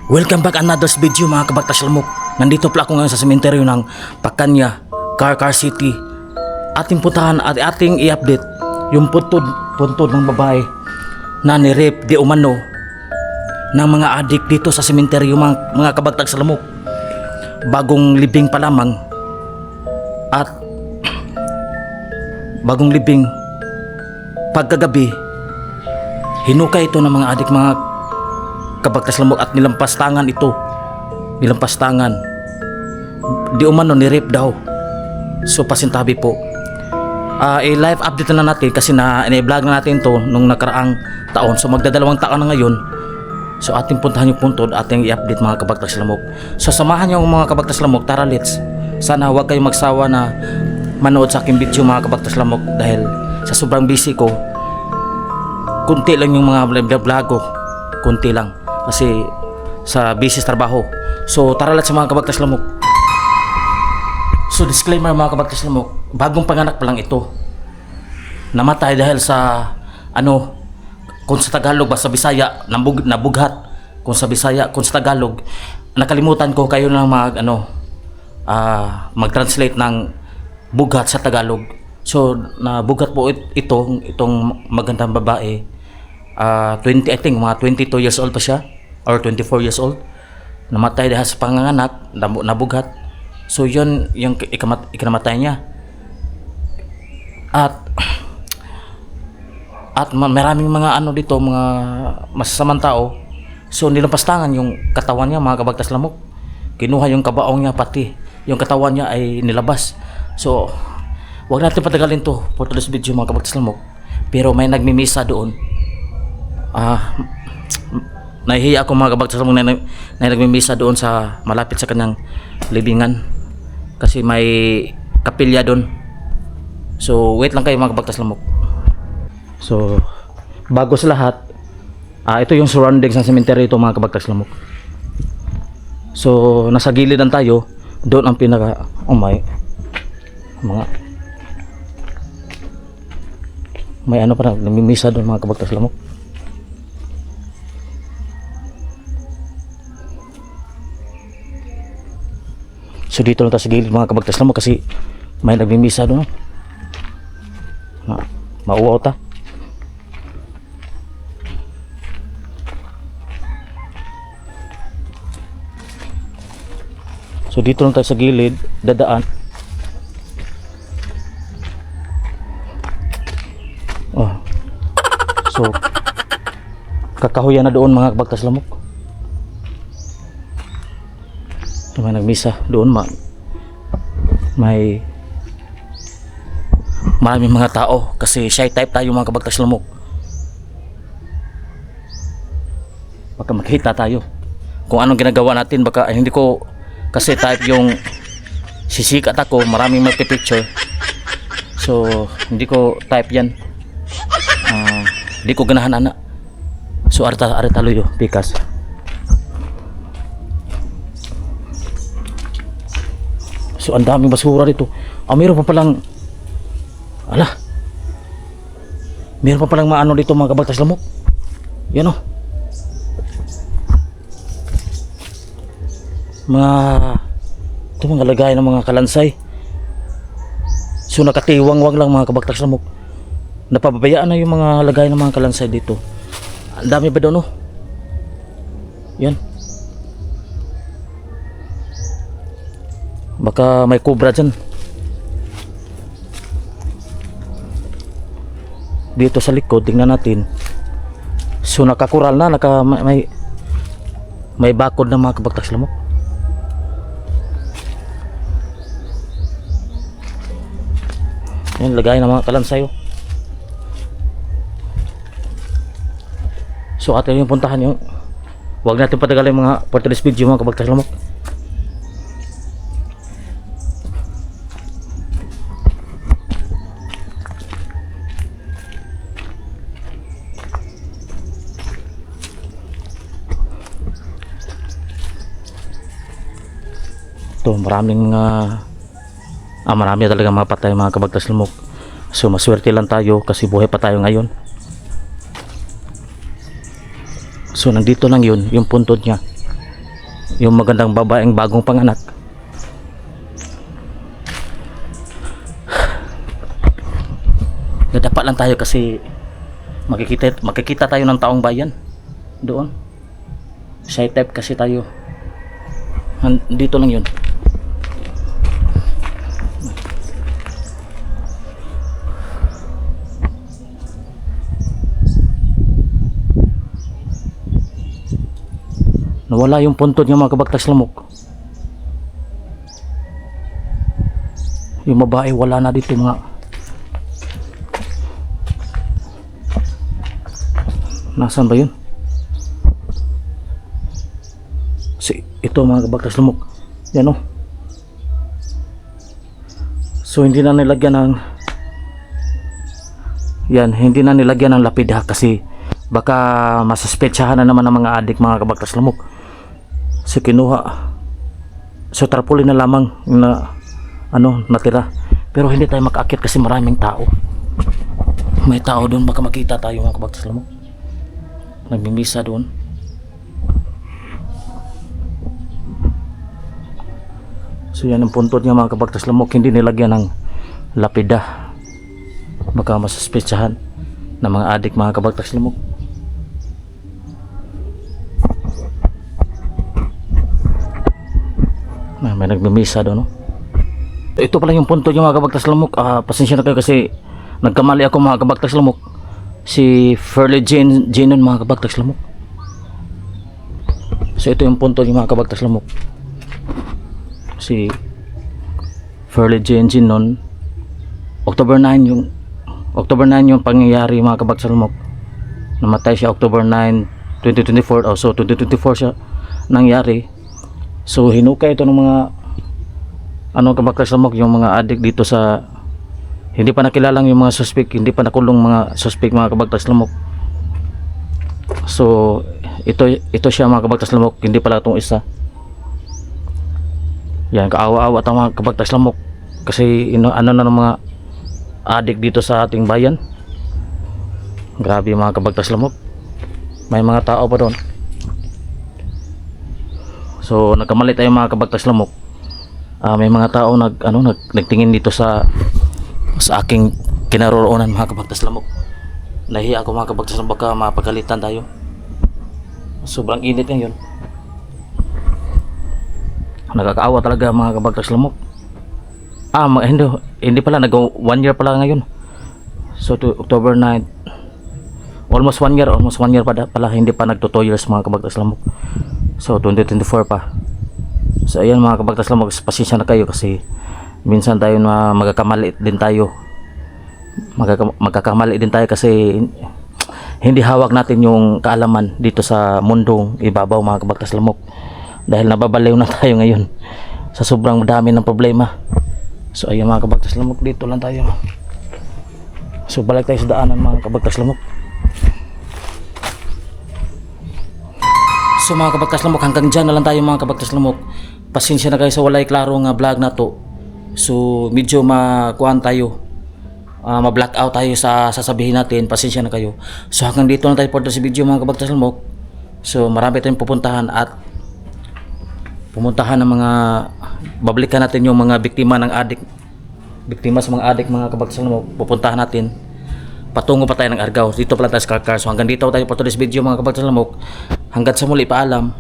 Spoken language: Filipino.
Welcome back another video mga kabaktas lamok. Nandito pala ako ngayon sa sementeryo ng Pakanya, Car City. Ating puntahan at ating i-update yung puntod ng babae na ni-rape di umano ng mga adik dito sa sementeryo mga kabaktas lamok. Bagong libing pa lamang at bagong libing pagkagabi hinukay ito ng mga adik mga kabaktas lamok at nilampastangan ito. Nilampastangan. Di umano ni-rape daw. So pasintabi po. I-live update na natin kasi i-vlog na natin to nung nakaraang taon. So magdadalawang taon na ngayon. So ating puntahan yung puntod, ating i-update mga kabaktas lamok. So samahan niyo mga kabaktas lamok. Tara let's. Sana huwag kayong magsawa na manood sa aking video mga kabaktas lamok dahil sa sobrang busy ko, kunti lang yung mga vlog ko. Kunti lang. Kasi sa busy trabaho. So tara lahat sa mga kabaktas lamok. So disclaimer mga kabaktas lamok, bagong panganak pa lang ito. Namatay dahil sa kung sa Tagalog ba sa Bisaya nabughat. Kung sa Bisaya, kung sa Tagalog nakalimutan ko, kayo lang mag-translate ng bughat sa Tagalog. So nabughat po itong magandang babae. 20 I think mga 22 years old pa siya or 24 years old. Namatay dahil sa panganganak, nabughat. So yun yung ikinamatay niya. At maraming mga dito, mga masasamang tao. So nilampastangan yung katawan niya mga kabaktas lamok. Kinuha yung kabaong niya, pati yung katawan niya ay nilabas. So wag natin patagalin to for today's video mga kabaktas lamok. Pero may nagmimisa doon. Nahihiya ako mga kabaktas lamok na nagmimisa doon sa malapit sa kanyang libingan kasi may kapilya doon. So wait lang kayo mga kabaktas lamok. So bago sa lahat, ito yung surroundings ng cemetery ito mga kabaktas lamok. So nasa gilidan tayo, doon ang pinaka may pa namimisa doon mga kabaktas lamok. So dito lang tayo sa gilid mga kabaktas lamok kasi may nagmimisa doon. Mauwaw ta. So dito lang tayo sa gilid, dadaan. So kakahuyan na doon mga kabaktas lamok. May nagmisa doon, may maraming mga tao kasi shy type tayo mga kabaktas lamok. Baka makita tayo kung anong ginagawa natin, baka hindi ko kasi type yung sisikat ako, maraming magpipicture. So hindi ko type yan. Hindi ko ganahan anak. So arita luyo pikas. So ang daming basura dito. Meron pa palang meron pa palang maano dito mga kabaktas lamok. Yan mga lagay ng mga kalansay. So nakatiwang-wang lang mga kabaktas lamok. Napababayaan na yung mga lagay ng mga kalansay dito. Ang dami ba doon Yan. Baka may cobra dyan. Dito sa likod, tingnan natin. So nakakural na, may bakod na mga kabaktas lamok. Yan, lagay ng mga kalansayo. So atin yung puntahan yung wag natin patagalin mga for today's video mga kabaktas lamok. Ito maraming marami talaga mga patay mga kabaktas lamok. So maswerte lang tayo kasi buhay pa tayo ngayon. So nandito lang yun, yung puntod niya. yung magandang babaeng bagong panganak. Dadapa lang tayo kasi makikita tayo ng taong bayan doon. Shy type kasi tayo. Dito lang yun. Nawala yung puntod ng mga kabagtas lamok. Yung babae wala na dito mga. Nasaan ba yun? Ito mga kabagtas lamok. Yan o. So hindi na nilagyan ng hindi na nilagyan ng lapida kasi baka masuspetsahan na naman ng mga adik mga kabagtas lamok. So kinuha. So tarpaulin na lamang na natira. Pero hindi tayo makaakit kasi maraming tao. May tao doon, baka makita tayo mga kabagtas lamok. Nagmimisa doon. So yan ang puntod niya mga kabagtas lamok, hindi nilagyan ng lapida. Baka masuspetsahan ng mga adik mga kabagtas lamok. May nagmimisa doon, no? Ito pala yung puntod niya mga kabagtas lamok. Pasensya na kayo kasi nagkamali ako mga kabagtas lamok. Si Furley Jenon mga kabagtas lamok. So ito yung puntod niya mga kabagtas lamok. Si Furley Jenon, October 9 yung pangyayari mga kabagtas lamok. Namatay siya October 9, 2024. So 2024 siya nangyari. So hinukay ito ng mga kabagtas lamok, yung mga adik dito sa hindi pa nakilalang yung mga suspect, hindi pa nakulong mga suspect mga kabagtas lamok. So ito siya mga kabagtas lamok, hindi pala itong isa. Yan, kaawa-awa itong mga kabagtas lamok kasi na ng mga adik dito sa ating bayan. Grabe mga kabagtas lamok, may mga tao pa doon. So nagkamali tayo mga kabagtas lamok. May mga tao nagtingin dito sa aking kinaroroonan mga kabagtas lamok. Nahiya ako mga kabagtas lamok, baka mapagalitan tayo. Sobrang init ngayon. Nakakaawa talaga mga kabagtas lamok. Hindi pala, nag 1 year pala ngayon. So to October 9, almost 1 year pala, hindi pa nagto 2 years mga kabagtas lamok. So 2024 pa. So ayan mga kabagtas lamok, pasensya na kayo kasi minsan tayo na magkakamali din tayo. Magkakamali din tayo kasi hindi hawak natin yung kaalaman dito sa mundong ibabaw mga kabagtas lamok. Dahil nababaliw na tayo ngayon sa sobrang dami ng problema. So ayan mga kabagtas lamok, dito lang tayo. So balik tayo sa daanan mga kabagtas lamok. So mga kabagtas lamok, hanggang dyan na lang tayo mga kabagtas lamok. Pasensya na kayo sa walay klaro nga vlog na to. So medyo makuhan tayo, ma-black out tayo sa sasabihin natin. Pasensya na kayo. So hanggang dito na tayo for this video mga kabagtas lamok. So marami tayong pupuntahan ng mga babalikan natin yung mga biktima sa mga adik mga kabagtas lamok. Pupuntahan natin. Patungo pa tayo ng Argao. Dito pala tayo sa Karkar. So hanggang dito tayo for this video mga kabagtas lamok. Hanggang sa muli, paalam.